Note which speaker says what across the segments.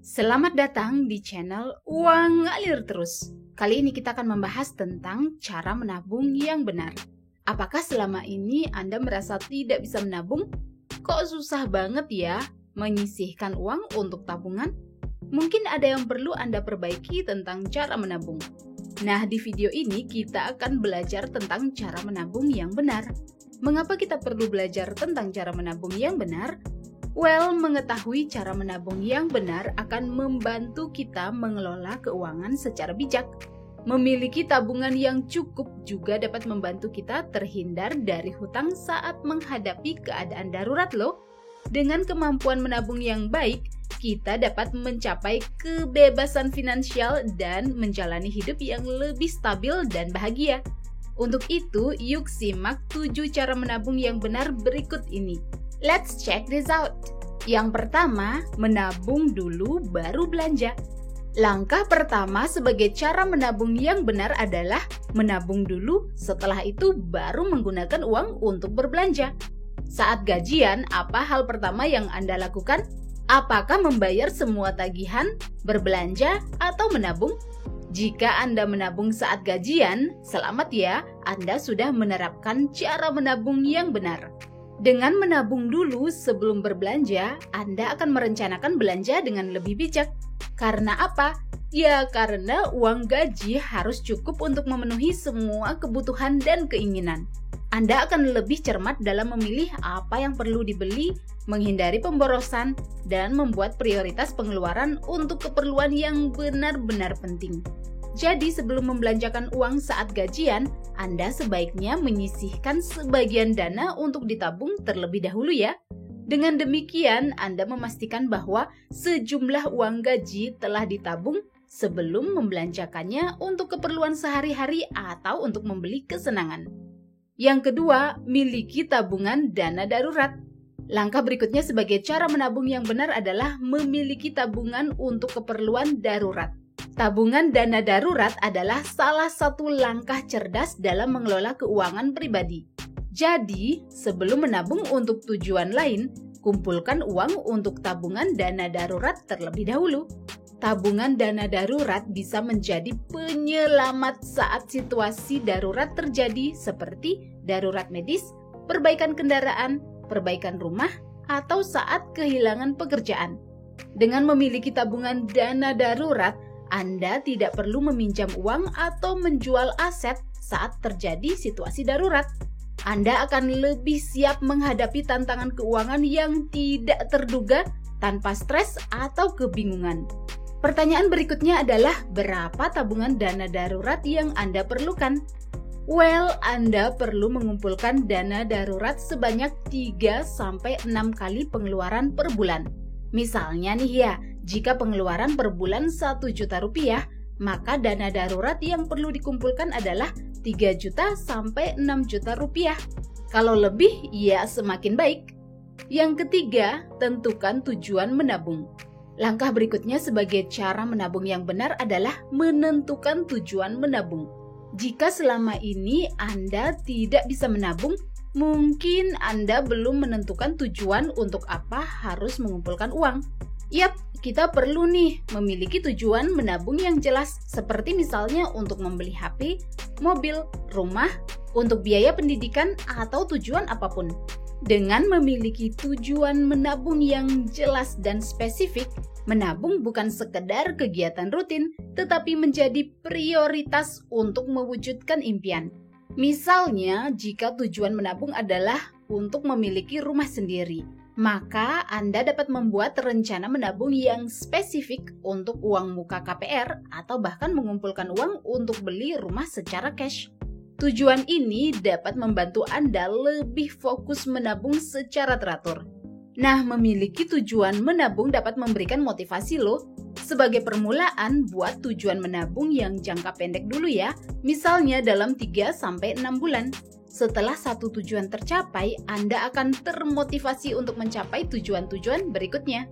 Speaker 1: Selamat datang di channel Uang Ngalir Terus. Kali ini kita akan membahas tentang cara menabung yang benar. Apakah selama ini Anda merasa tidak bisa menabung? Kok susah banget ya menyisihkan uang untuk tabungan? Mungkin ada yang perlu Anda perbaiki tentang cara menabung. Nah, di video ini kita akan belajar tentang cara menabung yang benar. Mengapa kita perlu belajar tentang cara menabung yang benar? Well, mengetahui cara menabung yang benar akan membantu kita mengelola keuangan secara bijak. Memiliki tabungan yang cukup juga dapat membantu kita terhindar dari hutang saat menghadapi keadaan darurat loh. Dengan kemampuan menabung yang baik, kita dapat mencapai kebebasan finansial dan menjalani hidup yang lebih stabil dan bahagia. Untuk itu, yuk simak 7 cara menabung yang benar berikut ini. Let's check this out. Yang pertama, menabung dulu baru belanja. Langkah pertama sebagai cara menabung yang benar adalah menabung dulu, setelah itu baru menggunakan uang untuk berbelanja. Saat gajian, apa hal pertama yang Anda lakukan? Apakah membayar semua tagihan, berbelanja, atau menabung? Jika Anda menabung saat gajian, selamat ya, Anda sudah menerapkan cara menabung yang benar. Dengan menabung dulu sebelum berbelanja, Anda akan merencanakan belanja dengan lebih bijak. Karena apa? Ya, karena uang gaji harus cukup untuk memenuhi semua kebutuhan dan keinginan. Anda akan lebih cermat dalam memilih apa yang perlu dibeli, menghindari pemborosan, dan membuat prioritas pengeluaran untuk keperluan yang benar-benar penting. Jadi sebelum membelanjakan uang saat gajian, Anda sebaiknya menyisihkan sebagian dana untuk ditabung terlebih dahulu ya. Dengan demikian, Anda memastikan bahwa sejumlah uang gaji telah ditabung sebelum membelanjakannya untuk keperluan sehari-hari atau untuk membeli kesenangan. Yang kedua, miliki tabungan dana darurat. Langkah berikutnya sebagai cara menabung yang benar adalah memiliki tabungan untuk keperluan darurat. Tabungan dana darurat adalah salah satu langkah cerdas dalam mengelola keuangan pribadi. Jadi, sebelum menabung untuk tujuan lain, kumpulkan uang untuk tabungan dana darurat terlebih dahulu. Tabungan dana darurat bisa menjadi penyelamat saat situasi darurat terjadi seperti darurat medis, perbaikan kendaraan, perbaikan rumah, atau saat kehilangan pekerjaan. Dengan memiliki tabungan dana darurat, Anda tidak perlu meminjam uang atau menjual aset saat terjadi situasi darurat. Anda akan lebih siap menghadapi tantangan keuangan yang tidak terduga tanpa stres atau kebingungan. Pertanyaan berikutnya adalah berapa tabungan dana darurat yang Anda perlukan? Well, Anda perlu mengumpulkan dana darurat sebanyak 3-6 kali pengeluaran per bulan. Misalnya nih ya, jika pengeluaran per bulan 1 juta rupiah, maka dana darurat yang perlu dikumpulkan adalah 3 juta sampai 6 juta rupiah. Kalau lebih, ya semakin baik. Yang ketiga, tentukan tujuan menabung. Langkah berikutnya sebagai cara menabung yang benar adalah menentukan tujuan menabung. Jika selama ini Anda tidak bisa menabung, mungkin Anda belum menentukan tujuan untuk apa harus mengumpulkan uang. Yap, kita perlu nih memiliki tujuan menabung yang jelas, seperti misalnya untuk membeli HP, mobil, rumah, untuk biaya pendidikan, atau tujuan apapun. Dengan memiliki tujuan menabung yang jelas dan spesifik, menabung bukan sekedar kegiatan rutin, tetapi menjadi prioritas untuk mewujudkan impian. Misalnya, jika tujuan menabung adalah untuk memiliki rumah sendiri, maka Anda dapat membuat rencana menabung yang spesifik untuk uang muka KPR atau bahkan mengumpulkan uang untuk beli rumah secara cash. Tujuan ini dapat membantu Anda lebih fokus menabung secara teratur. Nah, memiliki tujuan menabung dapat memberikan motivasi loh. Sebagai permulaan, buat tujuan menabung yang jangka pendek dulu ya, misalnya dalam 3-6 bulan. Setelah satu tujuan tercapai, Anda akan termotivasi untuk mencapai tujuan-tujuan berikutnya.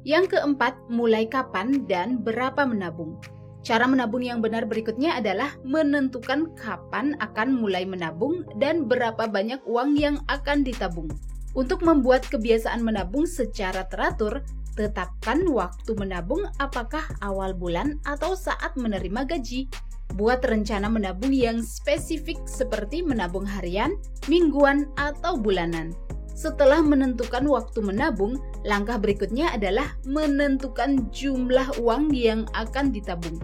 Speaker 1: Yang keempat, mulai kapan dan berapa menabung. Cara menabung yang benar berikutnya adalah menentukan kapan akan mulai menabung dan berapa banyak uang yang akan ditabung. Untuk membuat kebiasaan menabung secara teratur, Tetapkan waktu menabung, apakah awal bulan atau saat menerima gaji. Buat rencana menabung yang spesifik seperti menabung harian, mingguan, atau bulanan. Setelah menentukan waktu menabung, langkah berikutnya adalah menentukan jumlah uang yang akan ditabung.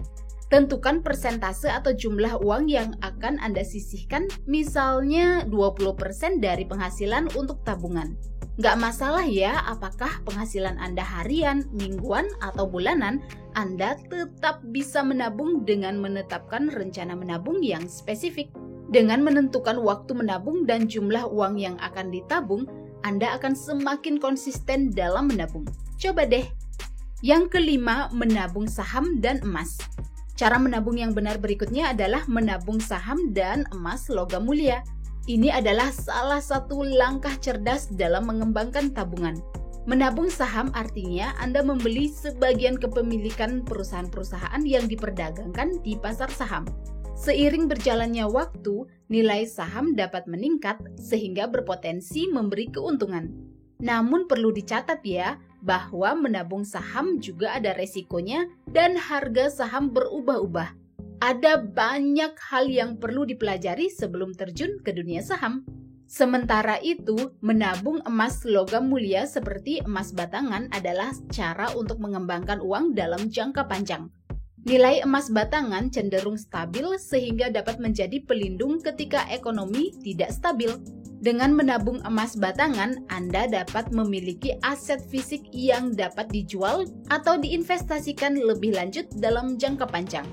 Speaker 1: Tentukan persentase atau jumlah uang yang akan Anda sisihkan, misalnya 20% dari penghasilan untuk tabungan. Nggak masalah ya apakah penghasilan Anda harian, mingguan, atau bulanan, Anda tetap bisa menabung dengan menetapkan rencana menabung yang spesifik. Dengan menentukan waktu menabung dan jumlah uang yang akan ditabung, Anda akan semakin konsisten dalam menabung. Coba deh. Yang kelima, menabung saham dan emas. Cara menabung yang benar berikutnya adalah menabung saham dan emas logam mulia. Ini adalah salah satu langkah cerdas dalam mengembangkan tabungan. Menabung saham artinya Anda membeli sebagian kepemilikan perusahaan-perusahaan yang diperdagangkan di pasar saham. Seiring berjalannya waktu, nilai saham dapat meningkat sehingga berpotensi memberi keuntungan. Namun perlu dicatat ya, bahwa menabung saham juga ada resikonya dan harga saham berubah-ubah. Ada banyak hal yang perlu dipelajari sebelum terjun ke dunia saham. Sementara itu, menabung emas logam mulia seperti emas batangan adalah cara untuk mengembangkan uang dalam jangka panjang. Nilai emas batangan cenderung stabil sehingga dapat menjadi pelindung ketika ekonomi tidak stabil. Dengan menabung emas batangan, Anda dapat memiliki aset fisik yang dapat dijual atau diinvestasikan lebih lanjut dalam jangka panjang.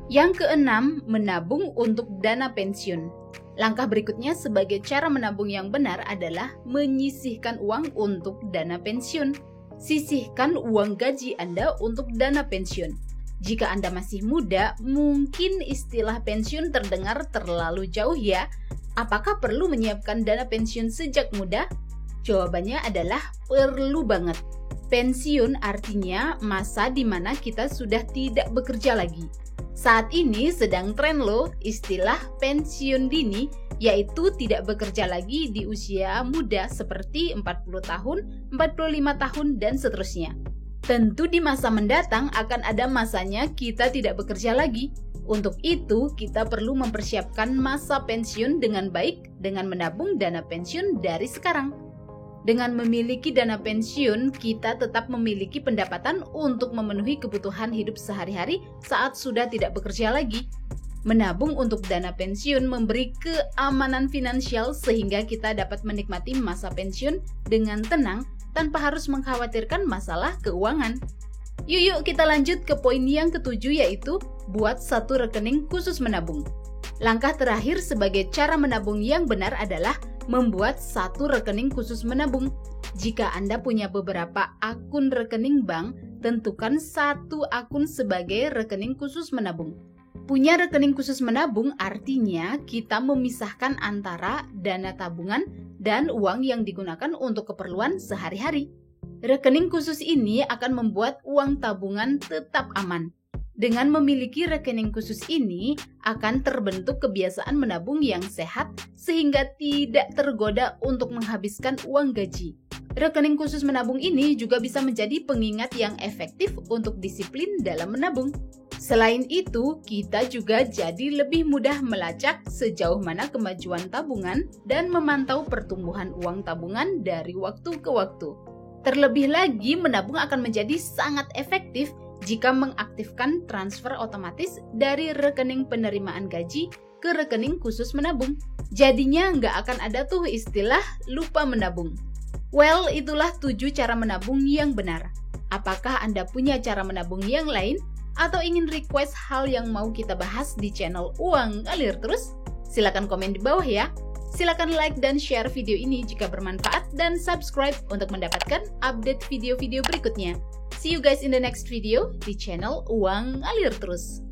Speaker 1: Yang keenam, menabung untuk dana pensiun. Langkah berikutnya sebagai cara menabung yang benar adalah menyisihkan uang untuk dana pensiun. Sisihkan uang gaji Anda untuk dana pensiun. Jika Anda masih muda, mungkin istilah pensiun terdengar terlalu jauh ya. Apakah perlu menyiapkan dana pensiun sejak muda? Jawabannya adalah perlu banget. Pensiun artinya masa di mana kita sudah tidak bekerja lagi. Saat ini sedang tren loh istilah pensiun dini, yaitu tidak bekerja lagi di usia muda seperti 40 tahun, 45 tahun, dan seterusnya. Tentu di masa mendatang akan ada masanya kita tidak bekerja lagi. Untuk itu, kita perlu mempersiapkan masa pensiun dengan baik dengan menabung dana pensiun dari sekarang. Dengan memiliki dana pensiun, kita tetap memiliki pendapatan untuk memenuhi kebutuhan hidup sehari-hari saat sudah tidak bekerja lagi. Menabung untuk dana pensiun memberi keamanan finansial sehingga kita dapat menikmati masa pensiun dengan tenang tanpa harus mengkhawatirkan masalah keuangan. Yuk kita lanjut ke poin yang ketujuh, yaitu buat satu rekening khusus menabung. Langkah terakhir sebagai cara menabung yang benar adalah membuat satu rekening khusus menabung. Jika Anda punya beberapa akun rekening bank, tentukan satu akun sebagai rekening khusus menabung. Punya rekening khusus menabung artinya kita memisahkan antara dana tabungan dan uang yang digunakan untuk keperluan sehari-hari. Rekening khusus ini akan membuat uang tabungan tetap aman. Dengan memiliki rekening khusus ini, akan terbentuk kebiasaan menabung yang sehat sehingga tidak tergoda untuk menghabiskan uang gaji. Rekening khusus menabung ini juga bisa menjadi pengingat yang efektif untuk disiplin dalam menabung. Selain itu, kita juga jadi lebih mudah melacak sejauh mana kemajuan tabungan dan memantau pertumbuhan uang tabungan dari waktu ke waktu. Terlebih lagi, menabung akan menjadi sangat efektif jika mengaktifkan transfer otomatis dari rekening penerimaan gaji ke rekening khusus menabung. Jadinya nggak akan ada tuh istilah lupa menabung. Well, itulah 7 cara menabung yang benar. Apakah Anda punya cara menabung yang lain? Atau ingin request hal yang mau kita bahas di channel Uang Ngalir Terus? Silakan komen di bawah ya. Silakan like dan share video ini jika bermanfaat dan subscribe untuk mendapatkan update video-video berikutnya. See you guys in the next video di channel Uang Ngalir Terus.